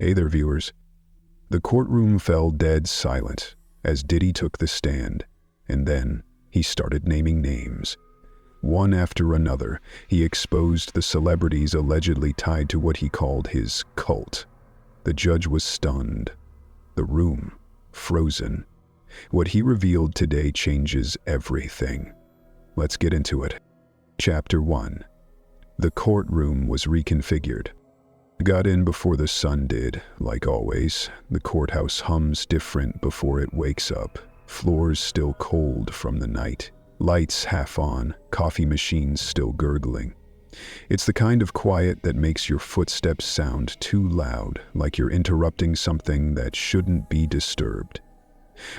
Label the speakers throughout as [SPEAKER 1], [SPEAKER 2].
[SPEAKER 1] Hey there, viewers. The courtroom fell dead silent as Diddy took the stand, and then he started naming names. One after another, he exposed the celebrities allegedly tied to what he called his cult. The judge was stunned. The room frozen. What he revealed today changes everything. Let's get into it. Chapter 1. The courtroom was reconfigured. Got in before the sun did, like always. The courthouse hums different before it wakes up. Floors still cold from the night. Lights half on, coffee machines still gurgling. It's the kind of quiet that makes your footsteps sound too loud, like you're interrupting something that shouldn't be disturbed.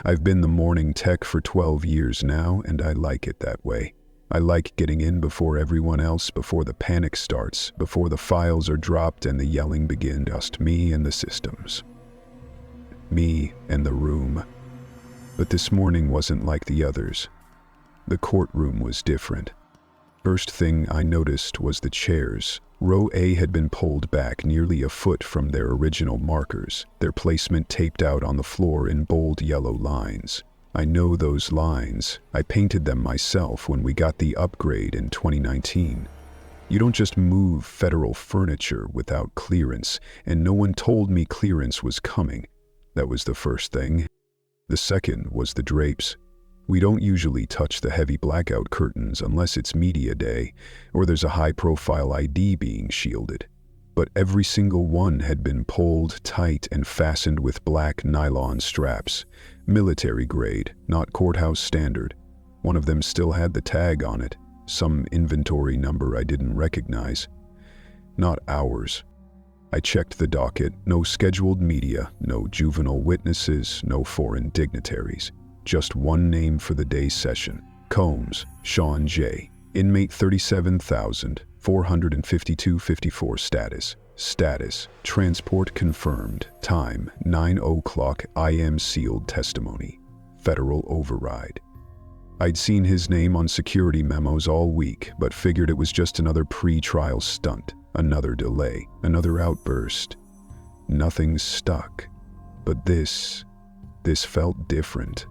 [SPEAKER 1] I've been the morning tech for 12 years now, and I like it that way. I like getting in before everyone else, before the panic starts, before the files are dropped and the yelling begins. Just me and the systems. Me and the room. But this morning wasn't like the others. The courtroom was different. First thing I noticed was the chairs. Row A had been pulled back nearly a foot from their original markers, their placement taped out on the floor in bold yellow lines. I know those lines. I painted them myself when we got the upgrade in 2019. You don't just move federal furniture without clearance, and no one told me clearance was coming. That was the first thing. The second was the drapes. We don't usually touch the heavy blackout curtains unless it's media day, or there's a high-profile ID being shielded. But every single one had been pulled tight and fastened with black nylon straps. Military grade, not courthouse standard. One of them still had the tag on it, some inventory number I didn't recognize. Not ours. I checked the docket, no scheduled media, no juvenile witnesses, no foreign dignitaries. Just one name for the day's session. Combs, Sean J. Inmate 37,452.54 status. Status, transport confirmed. Time, 9:00 AM sealed testimony. Federal override. I'd seen his name on security memos all week, but figured it was just another pre-trial stunt, another delay, another outburst. Nothing stuck. But this felt different.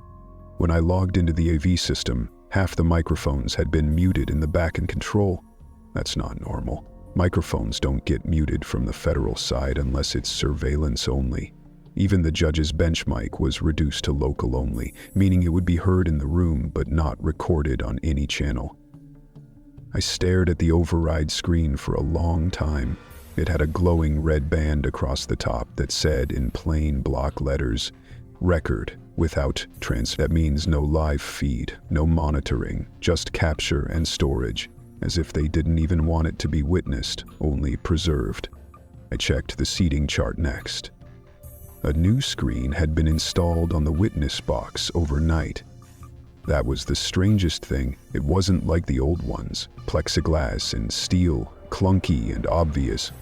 [SPEAKER 1] When I logged into the AV system, half the microphones had been muted in the back and control. That's not normal. Microphones don't get muted from the federal side unless it's surveillance only. Even the judge's bench mic was reduced to local only, meaning it would be heard in the room but not recorded on any channel. I stared at the override screen for a long time. It had a glowing red band across the top that said in plain block letters, "Record without trans." That means no live feed, no monitoring, just capture and storage. As if they didn't even want it to be witnessed, only preserved. I checked the seating chart next. A new screen had been installed on the witness box overnight. That was the strangest thing. It wasn't like the old ones, plexiglass and steel, clunky and obvious.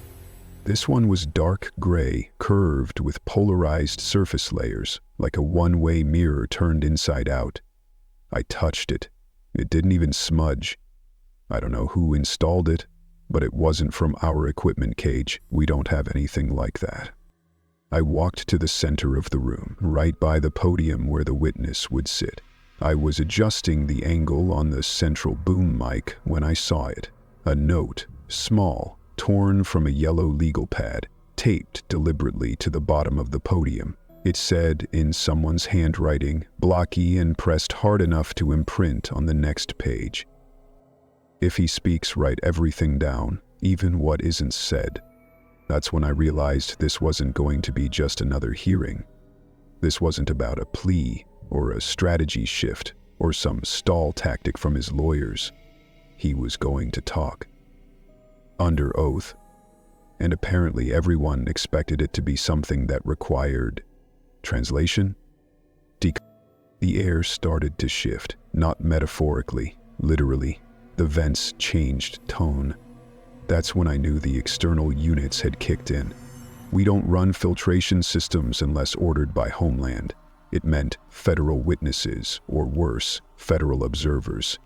[SPEAKER 1] This one was dark gray, curved with polarized surface layers, like a one-way mirror turned inside out. I touched it. It didn't even smudge. I don't know who installed it, but it wasn't from our equipment cage. We don't have anything like that. I walked to the center of the room, right by the podium where the witness would sit. I was adjusting the angle on the central boom mic when I saw it. A note, small, torn from a yellow legal pad, taped deliberately to the bottom of the podium. It said, in someone's handwriting, blocky and pressed hard enough to imprint on the next page. If he speaks, write everything down, even what isn't said. That's when I realized this wasn't going to be just another hearing. This wasn't about a plea, or a strategy shift, or some stall tactic from his lawyers. He was going to talk. Under oath. And apparently everyone expected it to be something that required translation? The air started to shift, not metaphorically, literally. The vents changed tone. That's when I knew the external units had kicked in. We don't run filtration systems unless ordered by Homeland. It meant federal witnesses, or worse, federal observers.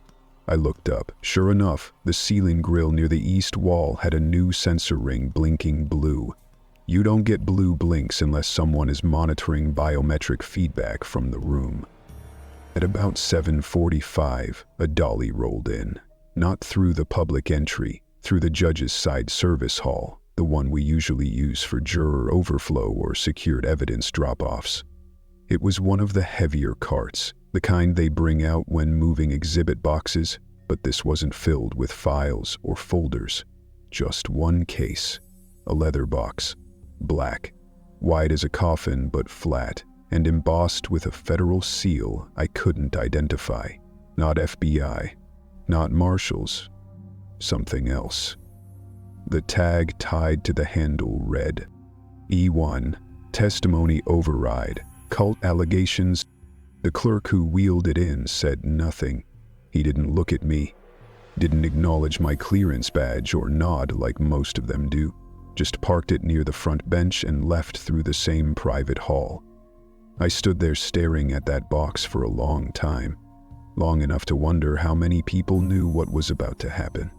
[SPEAKER 1] I looked up. Sure enough, the ceiling grill near the east wall had a new sensor ring blinking blue. You don't get blue blinks unless someone is monitoring biometric feedback from the room. At about 7:45, a dolly rolled in. Not through the public entry, through the judge's side service hall, the one we usually use for juror overflow or secured evidence drop-offs. It was one of the heavier carts, the kind they bring out when moving exhibit boxes, but this wasn't filled with files or folders. Just one case, a leather box, black, wide as a coffin but flat, and embossed with a federal seal I couldn't identify. Not FBI, not marshals, something else. The tag tied to the handle read, E1, testimony override, cult allegations. The clerk who wheeled it in said nothing. He didn't look at me, didn't acknowledge my clearance badge or nod like most of them do, just parked it near the front bench and left through the same private hall. I stood there staring at that box for a long time, long enough to wonder how many people knew what was about to happen,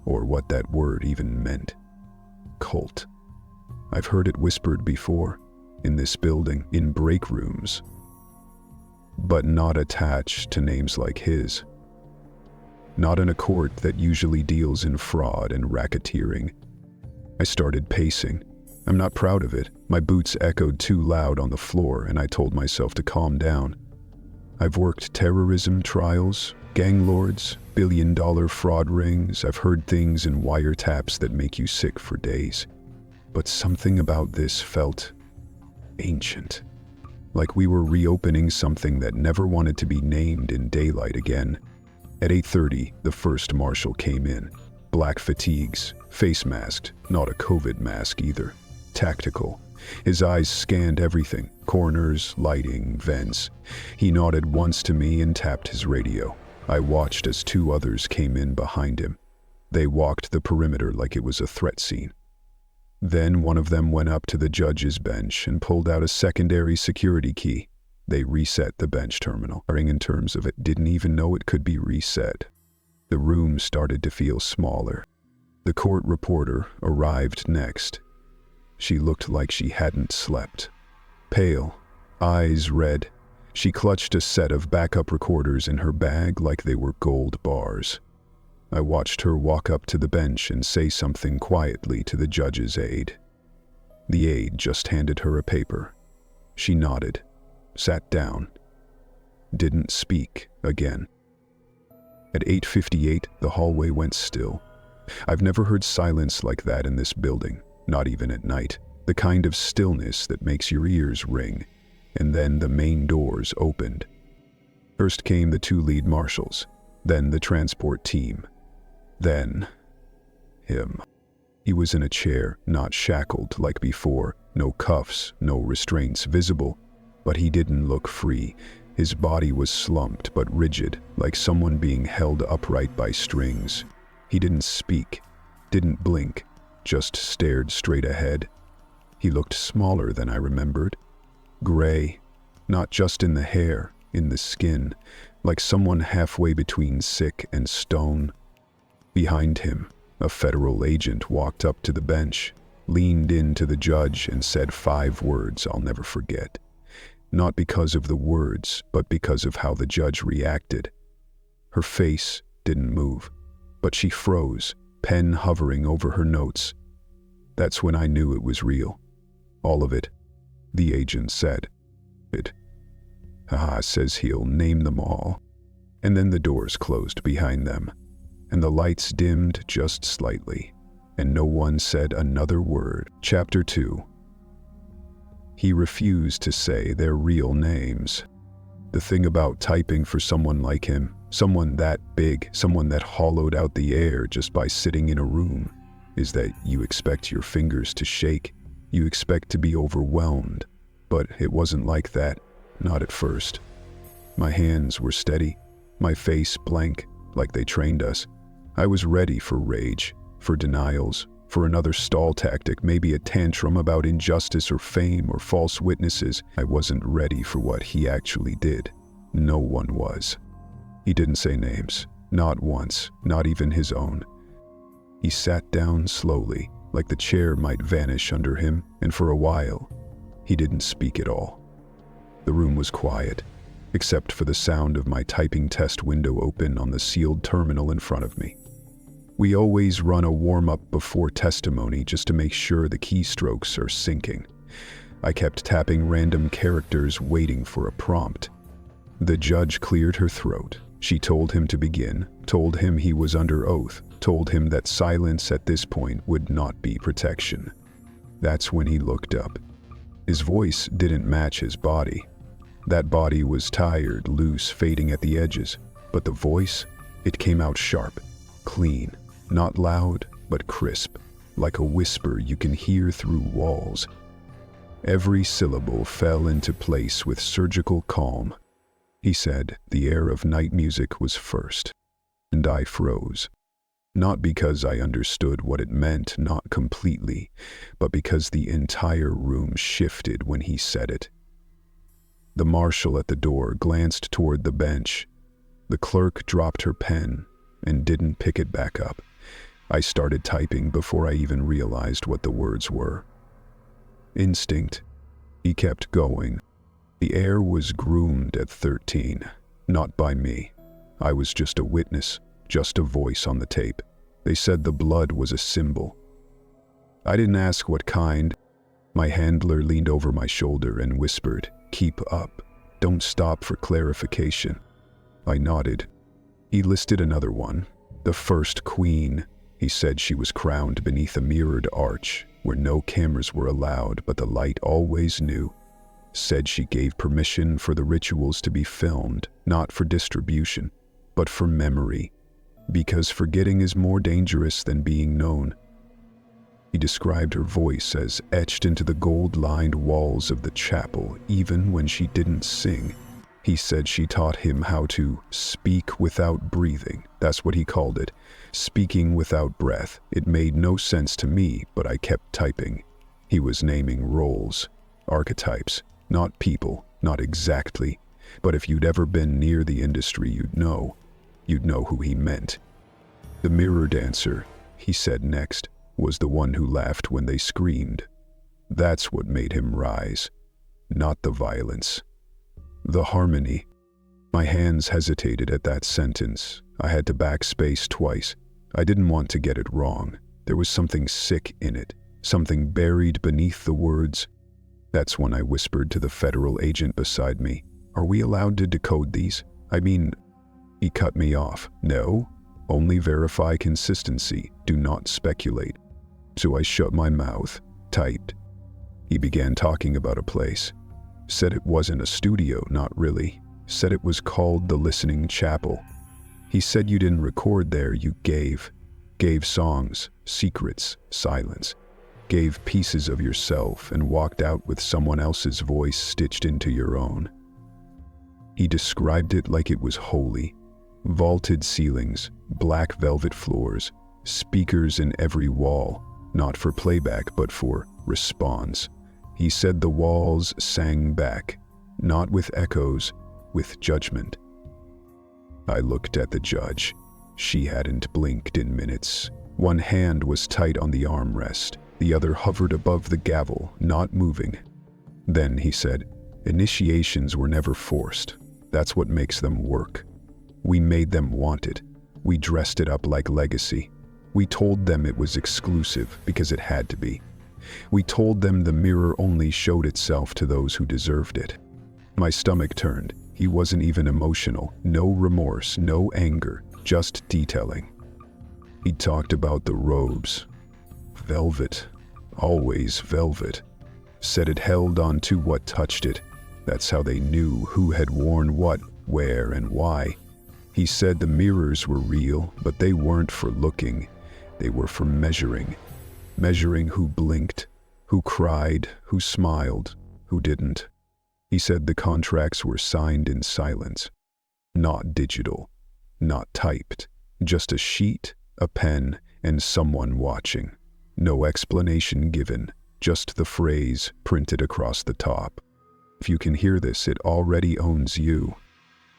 [SPEAKER 1] or what that word even meant. Cult. I've heard it whispered before, in this building, in break rooms, but not attached to names like his. Not in a court that usually deals in fraud and racketeering. I started pacing. I'm not proud of it. My boots echoed too loud on the floor, and I told myself to calm down. I've worked terrorism trials, gang lords, billion-dollar fraud rings. I've heard things in wiretaps that make you sick for days. But something about this felt ancient. Like we were reopening something that never wanted to be named in daylight again. At 8:30, the first marshal came in. Black fatigues, face masked, not a COVID mask either. Tactical. His eyes scanned everything, corners, lighting, vents. He nodded once to me and tapped his radio. I watched as two others came in behind him. They walked the perimeter like it was a threat scene. Then one of them went up to the judge's bench and pulled out a secondary security key. They reset the bench terminal. In terms of it, didn't even know it could be reset. The room started to feel smaller. The court reporter arrived next. She looked like she hadn't slept. Pale, eyes red. She clutched a set of backup recorders in her bag like they were gold bars. I watched her walk up to the bench and say something quietly to the judge's aide. The aide just handed her a paper. She nodded, sat down, didn't speak again. At 8:58, the hallway went still. I've never heard silence like that in this building, not even at night. The kind of stillness that makes your ears ring. And then the main doors opened. First came the two lead marshals, then the transport team, then him. He was in a chair, not shackled like before, no cuffs, no restraints visible, but he didn't look free. His body was slumped but rigid, like someone being held upright by strings. He didn't speak, didn't blink, just stared straight ahead. He looked smaller than I remembered. Gray, not just in the hair, in the skin, like someone halfway between sick and stone. Behind him, a federal agent walked up to the bench, leaned into the judge and said 5 words I'll never forget. Not because of the words, but because of how the judge reacted. Her face didn't move, but she froze, pen hovering over her notes. That's when I knew it was real. All of it, the agent said. Says he'll name them all. And then the doors closed behind them, and the lights dimmed just slightly, and no one said another word. Chapter 2. He refused to say their real names. The thing about typing for someone like him, someone that big, someone that hollowed out the air just by sitting in a room, is that you expect your fingers to shake. You expect to be overwhelmed. But it wasn't like that, not at first. My hands were steady, my face blank, like they trained us. I was ready for rage, for denials, for another stall tactic, maybe a tantrum about injustice or fame or false witnesses. I wasn't ready for what he actually did. No one was. He didn't say names, not once, not even his own. He sat down slowly, like the chair might vanish under him, and for a while, he didn't speak at all. The room was quiet, except for the sound of my typing test window open on the sealed terminal in front of me. We always run a warm-up before testimony just to make sure the keystrokes are syncing. I kept tapping random characters waiting for a prompt. The judge cleared her throat. She told him to begin, told him he was under oath, told him that silence at this point would not be protection. That's when he looked up. His voice didn't match his body. That body was tired, loose, fading at the edges. But the voice, it came out sharp, clean, not loud, but crisp, like a whisper you can hear through walls. Every syllable fell into place with surgical calm. He said the air of night music was first, and I froze. Not because I understood what it meant, not completely, but because the entire room shifted when he said it. The marshal at the door glanced toward the bench. The clerk dropped her pen and didn't pick it back up. I started typing before I even realized what the words were. Instinct. He kept going. The air was groomed at 13, not by me. I was just a witness, just a voice on the tape. They said the blood was a symbol. I didn't ask what kind. My handler leaned over my shoulder and whispered, "Keep up. Don't stop for clarification." I nodded. He listed another one. The first queen. He said she was crowned beneath a mirrored arch where no cameras were allowed, but the light always knew. Said she gave permission for the rituals to be filmed, not for distribution, but for memory, because forgetting is more dangerous than being known. He described her voice as etched into the gold-lined walls of the chapel, even when she didn't sing. He said she taught him how to speak without breathing. That's what he called it, speaking without breath. It made no sense to me, but I kept typing. He was naming roles, archetypes, not people, not exactly. But if you'd ever been near the industry, you'd know who he meant. The mirror dancer, he said next, was the one who laughed when they screamed. That's what made him rise, not the violence. The harmony. My hands hesitated at that sentence. I had to backspace twice. I didn't want to get it wrong. There was something sick in it, something buried beneath the words. That's when I whispered to the federal agent beside me, "Are we allowed to decode these? I mean..." He cut me off. "No, only verify consistency. Do not speculate." So I shut my mouth, typed. He began talking about a place. Said it wasn't a studio, not really. Said it was called the Listening Chapel. He said you didn't record there, you gave songs, secrets, silence. Gave pieces of yourself and walked out with someone else's voice stitched into your own. He described it like it was holy. Vaulted ceilings, black velvet floors, speakers in every wall, not for playback but for response. He said the walls sang back, not with echoes, with judgment. I looked at the judge. She hadn't blinked in minutes. One hand was tight on the armrest, the other hovered above the gavel, not moving. Then he said, "Initiations were never forced. That's what makes them work. We made them want it. We dressed it up like legacy. We told them it was exclusive because it had to be. We told them the mirror only showed itself to those who deserved it." My stomach turned. He wasn't even emotional. No remorse, no anger, just detailing. He talked about the robes. Velvet. Always velvet. Said it held on to what touched it. That's how they knew who had worn what, where, and why. He said the mirrors were real, but they weren't for looking. They were for measuring. Measuring who blinked, who cried, who smiled, who didn't. He said the contracts were signed in silence. Not digital, not typed. Just a sheet, a pen, and someone watching. No explanation given, just the phrase printed across the top. If you can hear this, it already owns you.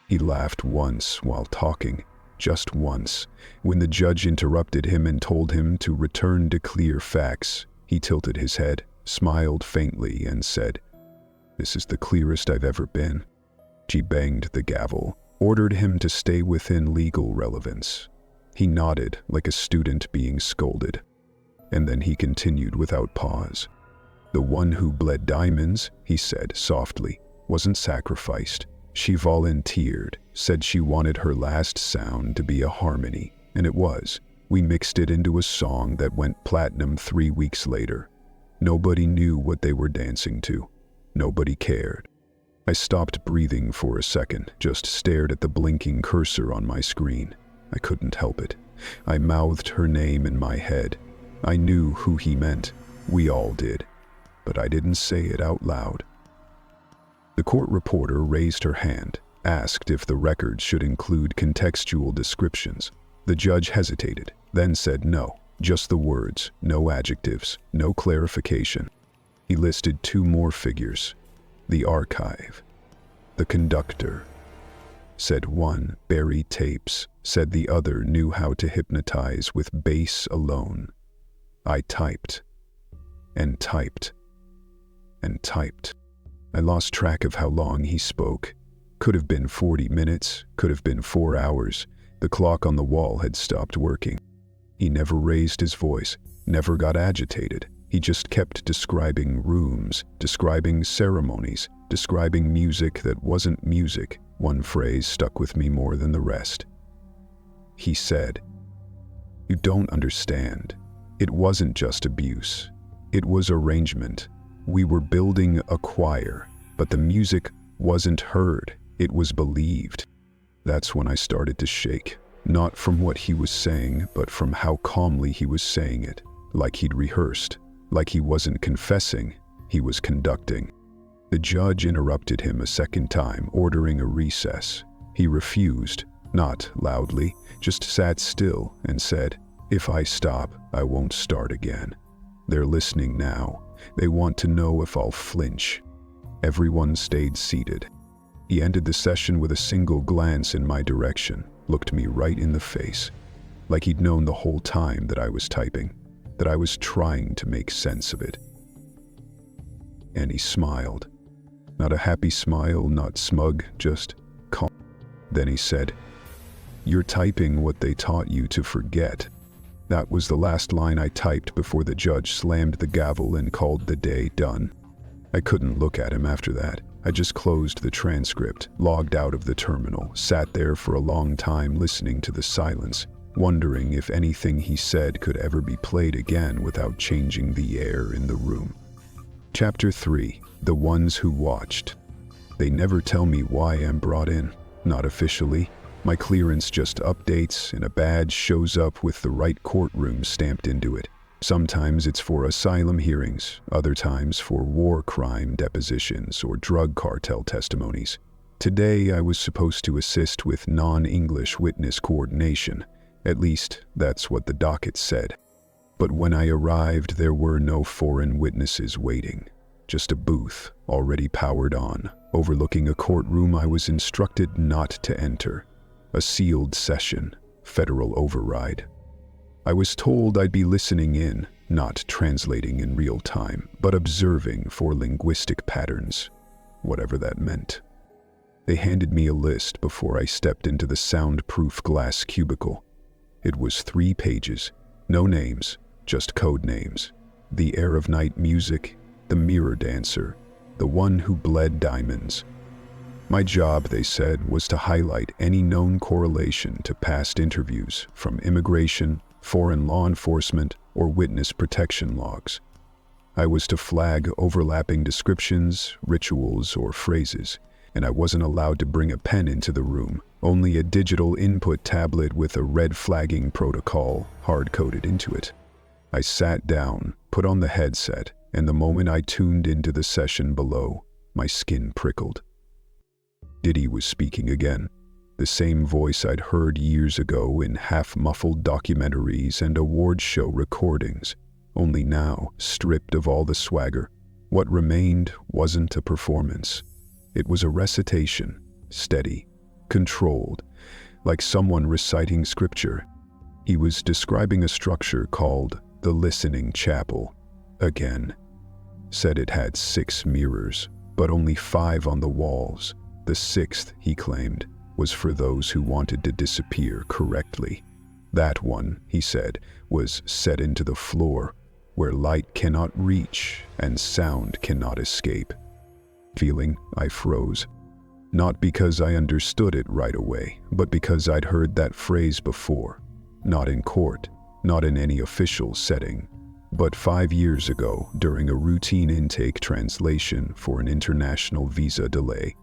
[SPEAKER 1] He laughed once while talking, just once. When the judge interrupted him and told him to return to clear facts, he tilted his head, smiled faintly, and said, "This is the clearest I've ever been." She banged the gavel, ordered him to stay within legal relevance. He nodded like a student being scolded. And then he continued without pause. "The one who bled diamonds," he said softly, "wasn't sacrificed. She volunteered, said she wanted her last sound to be a harmony, and it was. We mixed it into a song that went platinum 3 weeks later. Nobody knew what they were dancing to. Nobody cared." I stopped breathing for a second, just stared at the blinking cursor on my screen. I couldn't help it. I mouthed her name in my head. I knew who he meant. We all did. But I didn't say it out loud. The court reporter raised her hand, asked if the record should include contextual descriptions. The judge hesitated, then said no, just the words, no adjectives, no clarification. He listed 2 more figures. The archive. The conductor. Said one, buried tapes. Said the other knew how to hypnotize with bass alone. I typed. And typed. And typed. I lost track of how long he spoke. Could have been 40 minutes, could have been 4 hours. The clock on the wall had stopped working. He never raised his voice, never got agitated. He just kept describing rooms, describing ceremonies, describing music that wasn't music. One phrase stuck with me more than the rest. He said, "You don't understand. It wasn't just abuse. It was arrangement. We were building a choir, but the music wasn't heard. It was believed." That's when I started to shake, not from what he was saying, but from how calmly he was saying it, like he'd rehearsed, like he wasn't confessing, he was conducting. The judge interrupted him a second time, ordering a recess. He refused, not loudly, just sat still and said, "If I stop, I won't start again. They're listening now. They want to know if I'll flinch." Everyone stayed seated. He ended the session with a single glance in my direction, looked me right in the face, like he'd known the whole time that I was typing, that I was trying to make sense of it. And he smiled. Not a happy smile, not smug, just calm. Then he said, "You're typing what they taught you to forget." That was the last line I typed before the judge slammed the gavel and called the day done. I couldn't look at him after that. I just closed the transcript, logged out of the terminal, sat there for a long time listening to the silence, wondering if anything he said could ever be played again without changing the air in the room. Chapter 3. The Ones Who Watched. They never tell me why I'm brought in, not officially. My clearance just updates and a badge shows up with the right courtroom stamped into it. Sometimes it's for asylum hearings, other times for war crime depositions or drug cartel testimonies. Today I was supposed to assist with non-English witness coordination. At least that's what the docket said. But when I arrived, there were no foreign witnesses waiting. Just a booth, already powered on, overlooking a courtroom I was instructed not to enter. A sealed session, federal override. I was told I'd be listening in, not translating in real time, but observing for linguistic patterns, whatever that meant. They handed me a list before I stepped into the soundproof glass cubicle. It was 3 pages, no names, just code names. The Air of Night Music, the Mirror Dancer, the One Who Bled Diamonds. My job, they said, was to highlight any known correlation to past interviews, from immigration, foreign law enforcement, or witness protection logs. I was to flag overlapping descriptions, rituals, or phrases, and I wasn't allowed to bring a pen into the room, only a digital input tablet with a red flagging protocol hard-coded into it. I sat down, put on the headset, and the moment I tuned into the session below, my skin prickled. Diddy was speaking again. The same voice I'd heard years ago in half-muffled documentaries and award show recordings, only now stripped of all the swagger. What remained wasn't a performance. It was a recitation, steady, controlled, like someone reciting scripture. He was describing a structure called the Listening Chapel. Again. Said it had 6 mirrors, but only 5 on the walls. The 6th, he claimed, was for those who wanted to disappear correctly. That one, he said, was set into the floor, where light cannot reach and sound cannot escape. Feeling, I froze. Not because I understood it right away, but because I'd heard that phrase before. Not in court, not in any official setting, but 5 years ago during a routine intake translation for an international visa delay.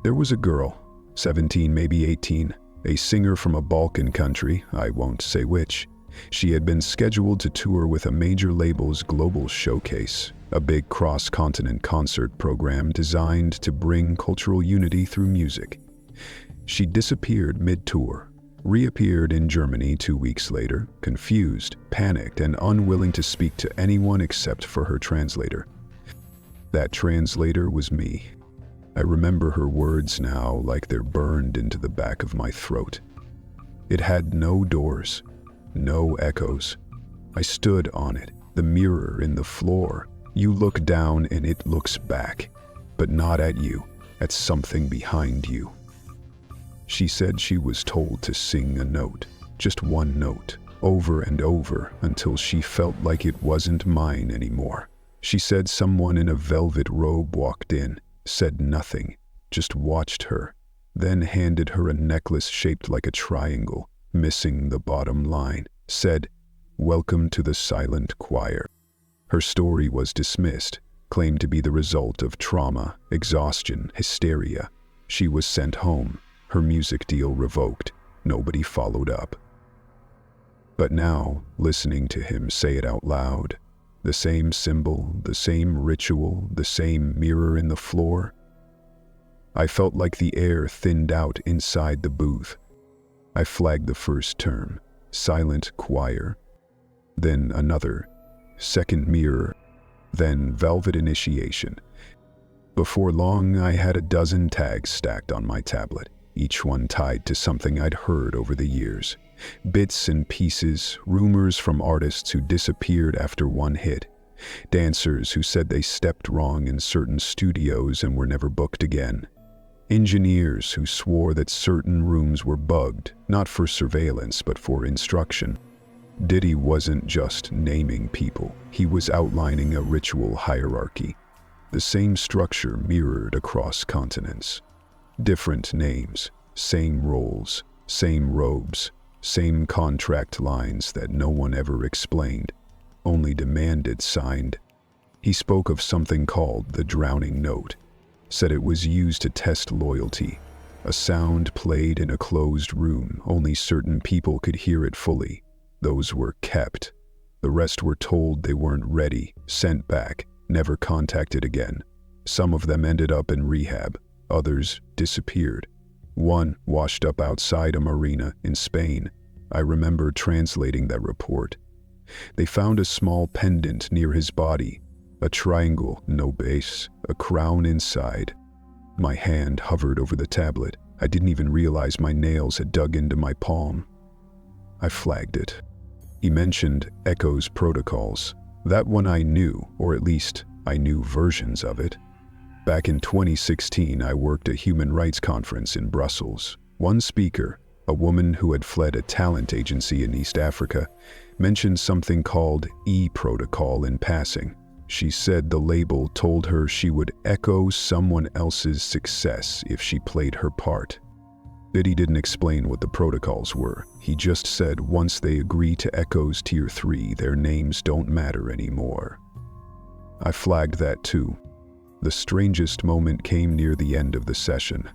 [SPEAKER 1] There was a girl, 17, maybe 18, a singer from a Balkan country, I won't say which. She had been scheduled to tour with a major label's global showcase, a big cross-continent concert program designed to bring cultural unity through music. She disappeared mid-tour, reappeared in Germany 2 weeks later, confused, panicked, and unwilling to speak to anyone except for her translator. That translator was me. I remember her words now like they're burned into the back of my throat. It had no doors, no echoes. I stood on it, the mirror in the floor. You look down and it looks back, but not at you, at something behind you. She said she was told to sing a note, just one note, over and over until she felt like it wasn't mine anymore. She said someone in a velvet robe walked in, said nothing, just watched her, then handed her a necklace shaped like a triangle, missing the bottom line, said, "Welcome to the silent choir." Her story was dismissed, claimed to be the result of trauma, exhaustion, hysteria. She was sent home, her music deal revoked. Nobody followed up. But now, listening to him say it out loud, the same symbol, the same ritual, the same mirror in the floor, I felt like the air thinned out inside the booth. I flagged the first term, silent choir, then another, second mirror, then velvet initiation. Before long, I had a dozen tags stacked on my tablet, each one tied to something I'd heard over the years. Bits and pieces, rumors from artists who disappeared after one hit, dancers who said they stepped wrong in certain studios and were never booked again, engineers who swore that certain rooms were bugged, not for surveillance but for instruction. Diddy wasn't just naming people, he was outlining a ritual hierarchy. The same structure mirrored across continents. Different names, same roles, same robes, same contract lines that no one ever explained, only demanded signed. He spoke of something called the drowning note, said it was used to test loyalty. A sound played in a closed room, only certain people could hear it fully. Those were kept. The rest were told they weren't ready, sent back, never contacted again. Some of them ended up in rehab, others disappeared. One washed up outside a marina in Spain. I remember translating that report. They found a small pendant near his body, a triangle, no base, a crown inside. My hand hovered over the tablet. I didn't even realize my nails had dug into my palm. I flagged it. He mentioned Echo's protocols. That one I knew, or at least I knew versions of it. Back in 2016, I worked a human rights conference in Brussels. One speaker, a woman who had fled a talent agency in East Africa, mentioned something called E-protocol in passing. She said the label told her she would echo someone else's success if she played her part. Diddy didn't explain what the protocols were. He just said once they agree to Echo's Tier 3, their names don't matter anymore. I flagged that too. The strangest moment came near the end of the session.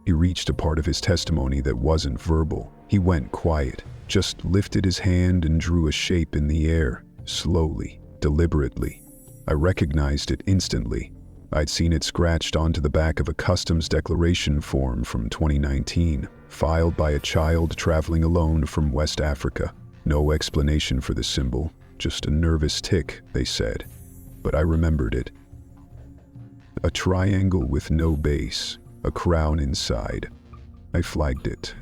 [SPEAKER 1] He reached a part of his testimony that wasn't verbal. He went quiet, just lifted his hand and drew a shape in the air, slowly, deliberately. I recognized it instantly. I'd seen it scratched onto the back of a customs declaration form from 2019, filed by a child traveling alone from West Africa. No explanation for the symbol, just a nervous tick, they said. But I remembered it. A triangle with no base, a crown inside. I flagged it.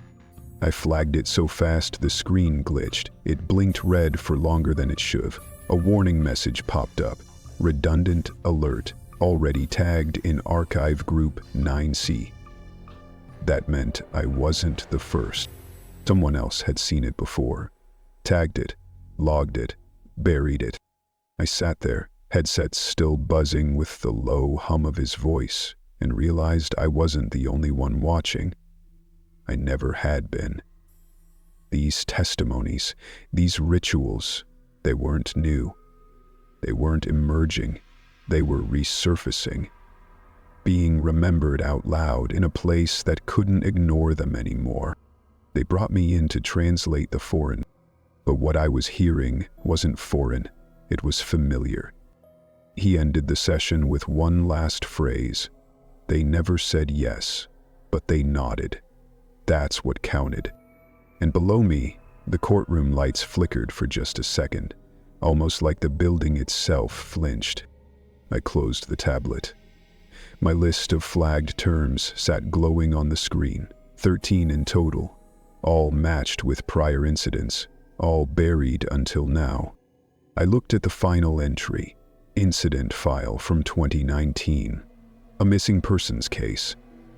[SPEAKER 1] I flagged it so fast the screen glitched. It blinked red for longer than it should've. A warning message popped up. Redundant alert. Already tagged in Archive Group 9C. That meant I wasn't the first. Someone else had seen it before. Tagged it. Logged it. Buried it. I sat there, headset still buzzing with the low hum of his voice, and realized I wasn't the only one watching. I never had been. These testimonies, these rituals, they weren't new. They weren't emerging. They were resurfacing. Being remembered out loud in a place that couldn't ignore them anymore. They brought me in to translate the foreign. But what I was hearing wasn't foreign. It was familiar. He ended the session with one last phrase. They never said yes, but they nodded. That's what counted. And below me, the courtroom lights flickered for just a second, almost like the building itself flinched. I closed the tablet. My list of flagged terms sat glowing on the screen, 13 in total, all matched with prior incidents, all buried until now. I looked at the final entry, incident file from 2019, a missing persons case.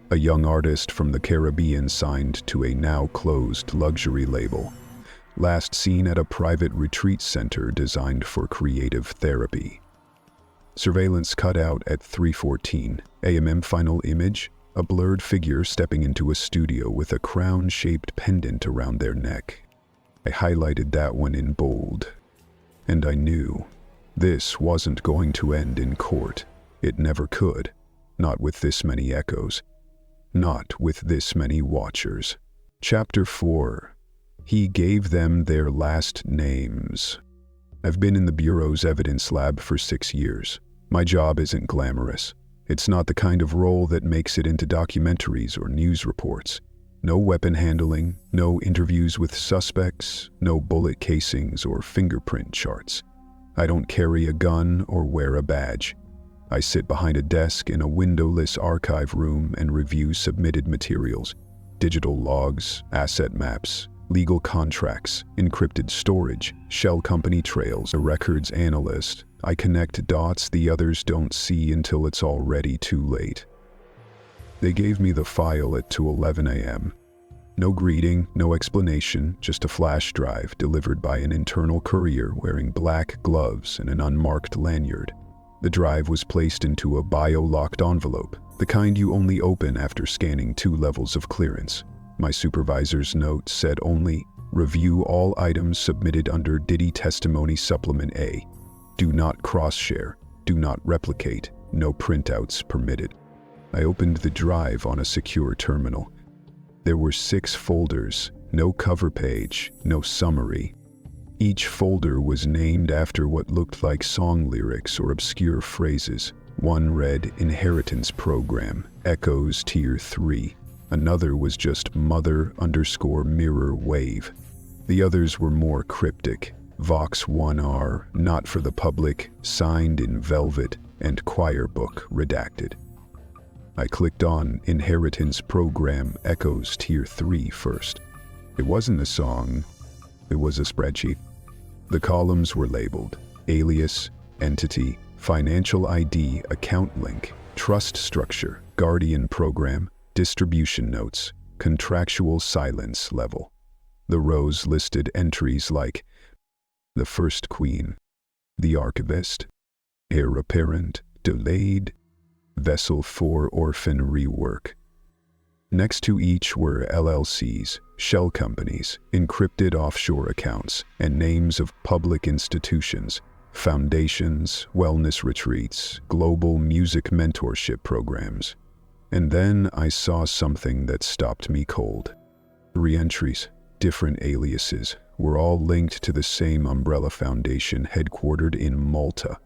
[SPEAKER 1] A young artist from the Caribbean signed to a now-closed luxury label. Last seen at a private retreat center designed for creative therapy. Surveillance cut out at 3:14 a.m. Final image, a blurred figure stepping into a studio with a crown-shaped pendant around their neck. I highlighted that one in bold. And I knew this wasn't going to end in court. It never could. Not with this many echoes. Not with this many watchers. Chapter 4. He gave them their last names. I've been in the Bureau's evidence lab for 6 years. My job isn't glamorous. It's not the kind of role that makes it into documentaries or news reports. No weapon handling, no interviews with suspects, no bullet casings or fingerprint charts. I don't carry a gun or wear a badge. I sit behind a desk in a windowless archive room and review submitted materials, digital logs, asset maps, legal contracts, encrypted storage, shell company trails. A records analyst, I connect dots the others don't see until it's already too late. They gave me the file at 2:11 a.m. No greeting, no explanation, just a flash drive delivered by an internal courier wearing black gloves and an unmarked lanyard. The drive was placed into a bio-locked envelope, the kind you only open after scanning 2 levels of clearance. My supervisor's note said only, "Review all items submitted under Diddy Testimony Supplement A. Do not cross-share, do not replicate, no printouts permitted." I opened the drive on a secure terminal. There were 6 folders, no cover page, no summary. Each folder was named after what looked like song lyrics or obscure phrases. One read Inheritance Program, Echoes Tier 3. Another was just Mother_Mirror Wave. The others were more cryptic. Vox 1R, not for the public, signed in velvet, and choir book redacted. I clicked on Inheritance Program Echoes Tier 3 first. It wasn't a song, it was a spreadsheet. The columns were labeled alias, entity, financial ID, account link, trust structure, guardian program, distribution notes, contractual silence level. The rows listed entries like the first queen, the archivist, heir apparent, delayed, vessel for orphan rework. Next to each were LLCs, shell companies, encrypted offshore accounts, and names of public institutions, foundations, wellness retreats, global music mentorship programs. And then I saw something that stopped me cold. 3 entries, different aliases, were all linked to the same umbrella foundation headquartered in Malta.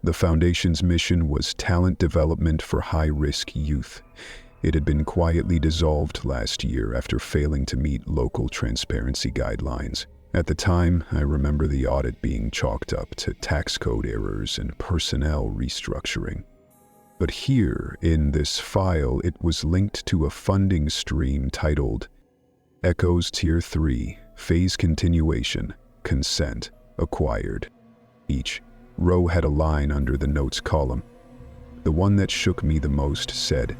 [SPEAKER 1] The foundation's mission was talent development for high-risk youth. It had been quietly dissolved last year after failing to meet local transparency guidelines. At the time, I remember the audit being chalked up to tax code errors and personnel restructuring. But here, in this file, it was linked to a funding stream titled Echoes Tier 3, Phase Continuation, Consent, Acquired. Each row had a line under the notes column. The one that shook me the most said,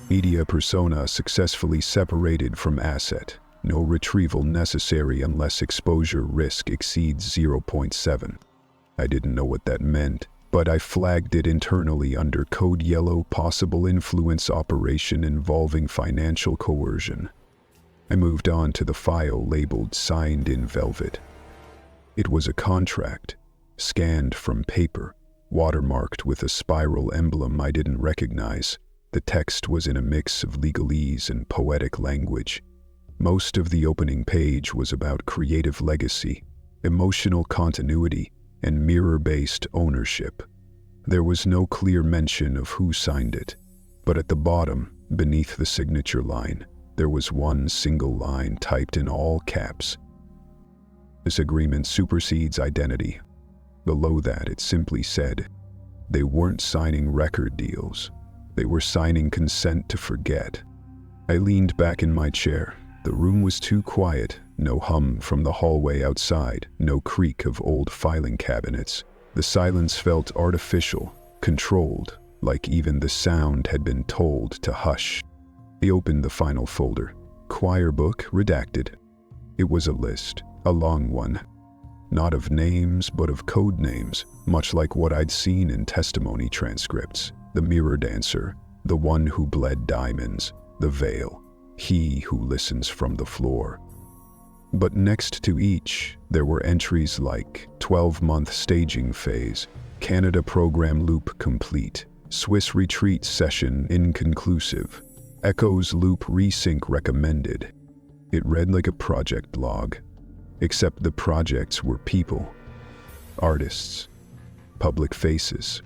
[SPEAKER 1] Media persona successfully separated from asset. No retrieval necessary unless exposure risk exceeds 0.7. I didn't know what that meant, but I flagged it internally under Code Yellow, possible influence operation involving financial coercion. I moved on to the file labeled Signed in Velvet. It was a contract, scanned from paper, watermarked with a spiral emblem I didn't recognize. The text was in a mix of legalese and poetic language. Most of the opening page was about creative legacy, emotional continuity, and mirror-based ownership. There was no clear mention of who signed it, but at the bottom, beneath the signature line, there was one single line typed in all caps. This agreement supersedes identity. Below that, it simply said, they weren't signing record deals. They were signing consent to forget. I leaned back in my chair. The room was too quiet. No hum from the hallway outside, no creak of old filing cabinets. The silence felt artificial, controlled, like even the sound had been told to hush. I opened the final folder. Choir book redacted. It was a list, a long one. Not of names, but of code names, much like what I'd seen in testimony transcripts. The mirror dancer, the one who bled diamonds, the veil, he who listens from the floor. But next to each, there were entries like 12-month staging phase, Canada program loop complete, Swiss retreat session inconclusive, Echoes loop resync recommended. It read like a project log, except the projects were people, artists, public faces.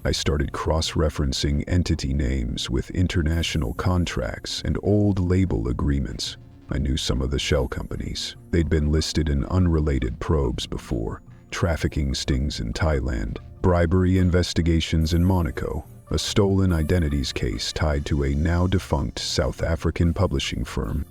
[SPEAKER 1] I started cross-referencing entity names with international contracts and old label agreements. I knew some of the shell companies. They'd been listed in unrelated probes before. Trafficking stings in Thailand, bribery investigations in Monaco, a stolen identities case tied to a now-defunct South African publishing firm.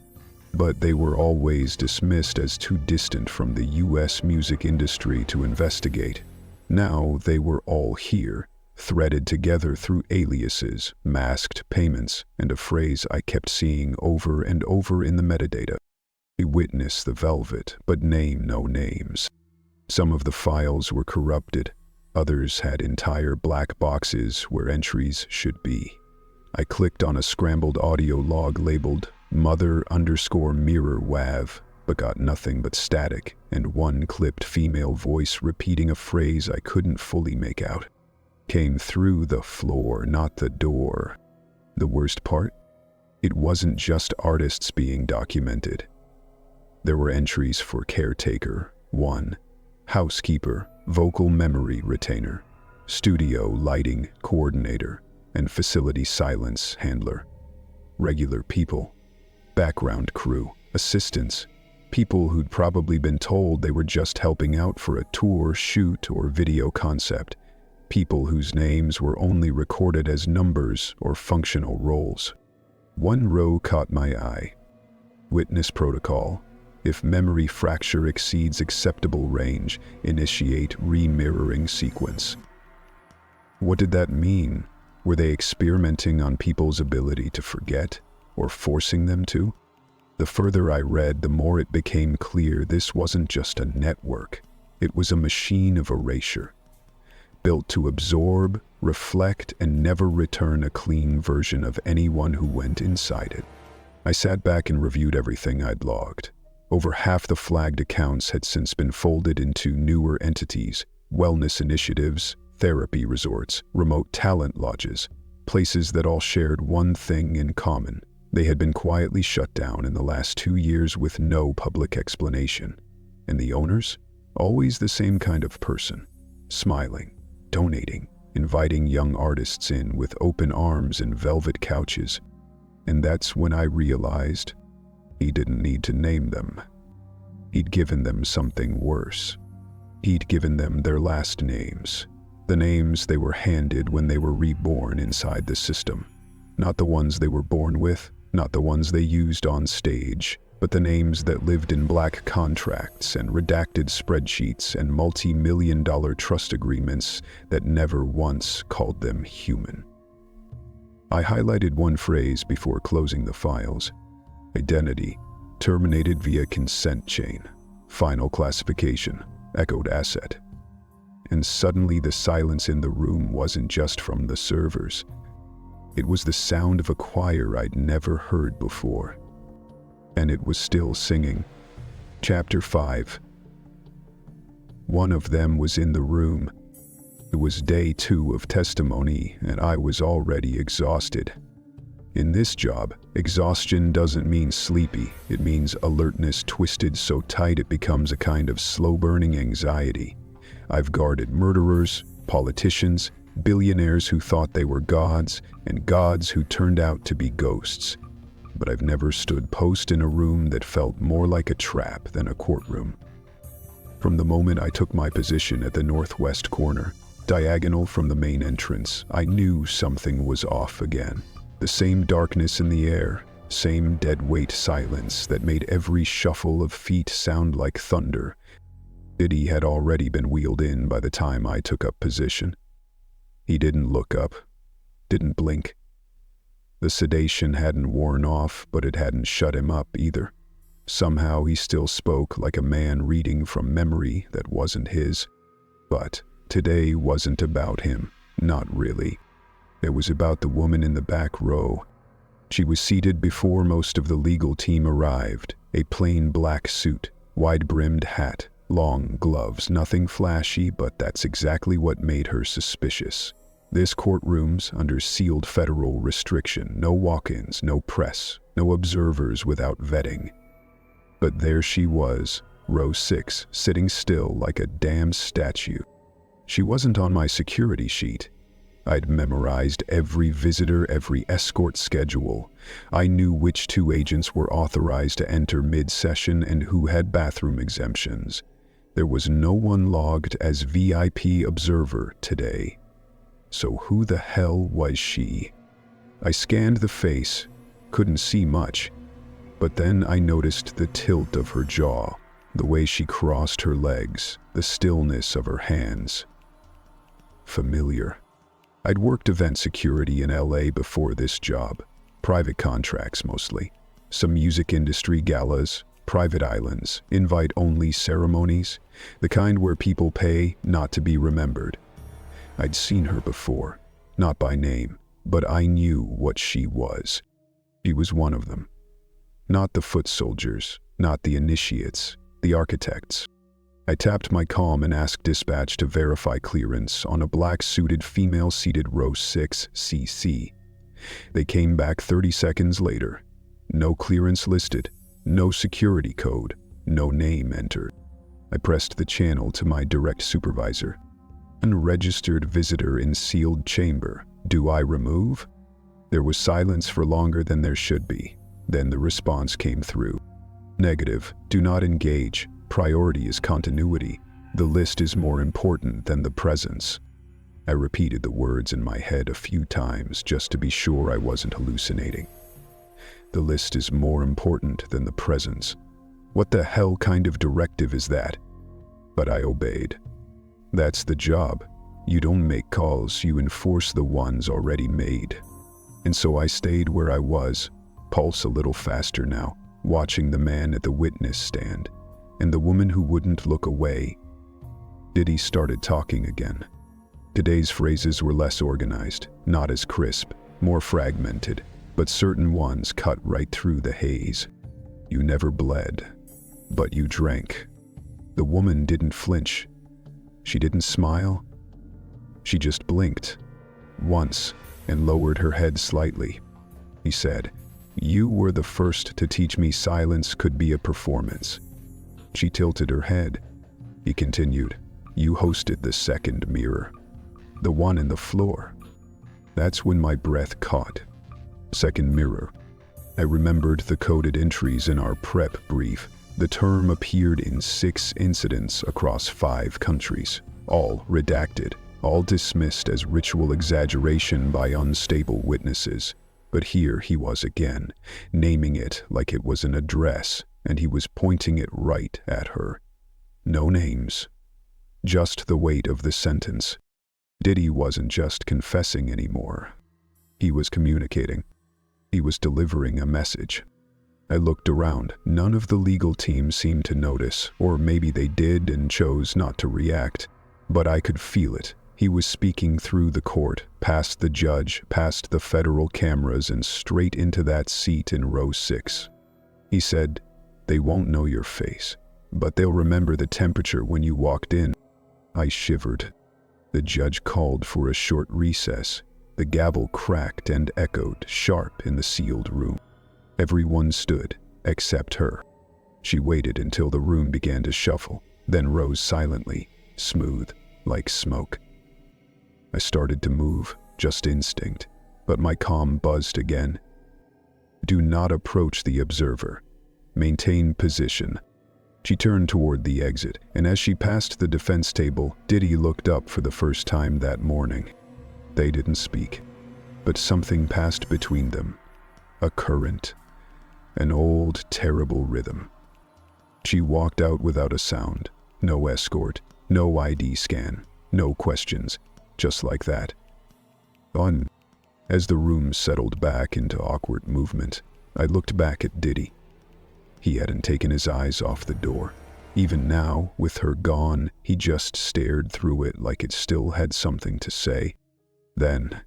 [SPEAKER 1] But they were always dismissed as too distant from the US music industry to investigate. Now they were all here, threaded together through aliases, masked payments, and a phrase I kept seeing over and over in the metadata. We witness the velvet, but name no names. Some of the files were corrupted. Others had entire black boxes where entries should be. I clicked on a scrambled audio log labeled mother_mirror wav, but got nothing but static and one clipped female voice repeating a phrase I couldn't fully make out. Came through the floor, not the door. The worst part? It wasn't just artists being documented. There were entries for caretaker, 1, housekeeper, vocal memory retainer, studio lighting coordinator, and facility silence handler. Regular people, background crew, assistants, people who'd probably been told they were just helping out for a tour, shoot, or video concept. People whose names were only recorded as numbers or functional roles. One row caught my eye. Witness protocol. If memory fracture exceeds acceptable range, initiate remirroring sequence. What did that mean? Were they experimenting on people's ability to forget, or forcing them to? The further I read, the more it became clear this wasn't just a network. It was a machine of erasure, built to absorb, reflect, and never return a clean version of anyone who went inside it. I sat back and reviewed everything I'd logged. Over half the flagged accounts had since been folded into newer entities, wellness initiatives, therapy resorts, remote talent lodges, places that all shared one thing in common. They had been quietly shut down in the last 2 years with no public explanation. And the owners? Always the same kind of person, smiling, donating, inviting young artists in with open arms and velvet couches. And that's when I realized he didn't need to name them. He'd given them something worse. He'd given them their last names, the names they were handed when they were reborn inside the system. Not the ones they were born with, not the ones they used on stage, but the names that lived in black contracts and redacted spreadsheets and multi-million-dollar trust agreements that never once called them human. I highlighted one phrase before closing the files. Identity, terminated via consent chain. Final classification, echoed asset. And suddenly the silence in the room wasn't just from the servers. It was the sound of a choir I'd never heard before. And it was still singing. Chapter 5. One of them was in the room. It was day 2 of testimony, and I was already exhausted. In this job, exhaustion doesn't mean sleepy. It means alertness twisted so tight it becomes a kind of slow-burning anxiety. I've guarded murderers, politicians, billionaires who thought they were gods, and gods who turned out to be ghosts. But I've never stood post in a room that felt more like a trap than a courtroom. From the moment I took my position at the northwest corner, diagonal from the main entrance, I knew something was off again. The same darkness in the air, same dead-weight silence that made every shuffle of feet sound like thunder. Diddy had already been wheeled in by the time I took up position. He didn't look up, didn't blink. The sedation hadn't worn off, but it hadn't shut him up either. Somehow he still spoke like a man reading from memory that wasn't his. But today wasn't about him, not really. It was about the woman in the back row. She was seated before most of the legal team arrived, a plain black suit, wide-brimmed hat, long gloves, nothing flashy, but that's exactly what made her suspicious. This courtroom's under sealed federal restriction, no walk-ins, no press, no observers without vetting. But there she was, row 6, sitting still like a damn statue. She wasn't on my security sheet. I'd memorized every visitor, every escort schedule. I knew which 2 agents were authorized to enter mid-session and who had bathroom exemptions. There was no one logged as VIP observer today. So who the hell was she? I scanned the face, couldn't see much, but then I noticed the tilt of her jaw, the way she crossed her legs, the stillness of her hands. Familiar. I'd worked event security in LA before this job, private contracts mostly, some music industry galas, private islands, invite-only ceremonies, the kind where people pay not to be remembered. I'd seen her before, not by name, but I knew what she was. She was one of them. Not the foot soldiers, not the initiates, the architects. I tapped my comm and asked dispatch to verify clearance on a black-suited female seated row 6 CC. They came back 30 seconds later. No clearance listed, no security code, no name entered. I pressed the channel to my direct supervisor. Unregistered visitor in sealed chamber. Do I remove? There was silence for longer than there should be. Then the response came through. Negative. Do not engage. Priority is continuity. The list is more important than the presence. I repeated the words in my head a few times just to be sure I wasn't hallucinating. The list is more important than the presence. What the hell kind of directive is that? But I obeyed. That's the job. You don't make calls, you enforce the ones already made. And so I stayed where I was, pulse a little faster now, watching the man at the witness stand, and the woman who wouldn't look away. Diddy started talking again. Today's phrases were less organized, not as crisp, more fragmented, but certain ones cut right through the haze. You never bled, but you drank. The woman didn't flinch. She didn't smile. She just blinked, once, and lowered her head slightly. He said, "You were the first to teach me silence could be a performance." She tilted her head. He continued, "You hosted the second mirror, the one in the floor." That's when my breath caught. Second mirror. I remembered the coded entries in our prep brief. The term appeared in 6 incidents across 5 countries, all redacted, all dismissed as ritual exaggeration by unstable witnesses. But here he was again, naming it like it was an address, and he was pointing it right at her. No names, just the weight of the sentence. Diddy wasn't just confessing anymore. He was communicating. He was delivering a message. I looked around. None of the legal team seemed to notice, or maybe they did and chose not to react. But I could feel it. He was speaking through the court, past the judge, past the federal cameras, and straight into that seat in row 6. He said, "They won't know your face, but they'll remember the temperature when you walked in." I shivered. The judge called for a short recess. The gavel cracked and echoed sharp in the sealed room. Everyone stood, except her. She waited until the room began to shuffle, then rose silently, smooth, like smoke. I started to move, just instinct, but my calm buzzed again. "Do not approach the observer. Maintain position." She turned toward the exit, and as she passed the defense table, Diddy looked up for the first time that morning. They didn't speak, but something passed between them. A current. An old, terrible rhythm. She walked out without a sound. No escort, no ID scan, no questions. Just like that. On. As the room settled back into awkward movement, I looked back at Diddy. He hadn't taken his eyes off the door. Even now, with her gone, he just stared through it like it still had something to say. Then,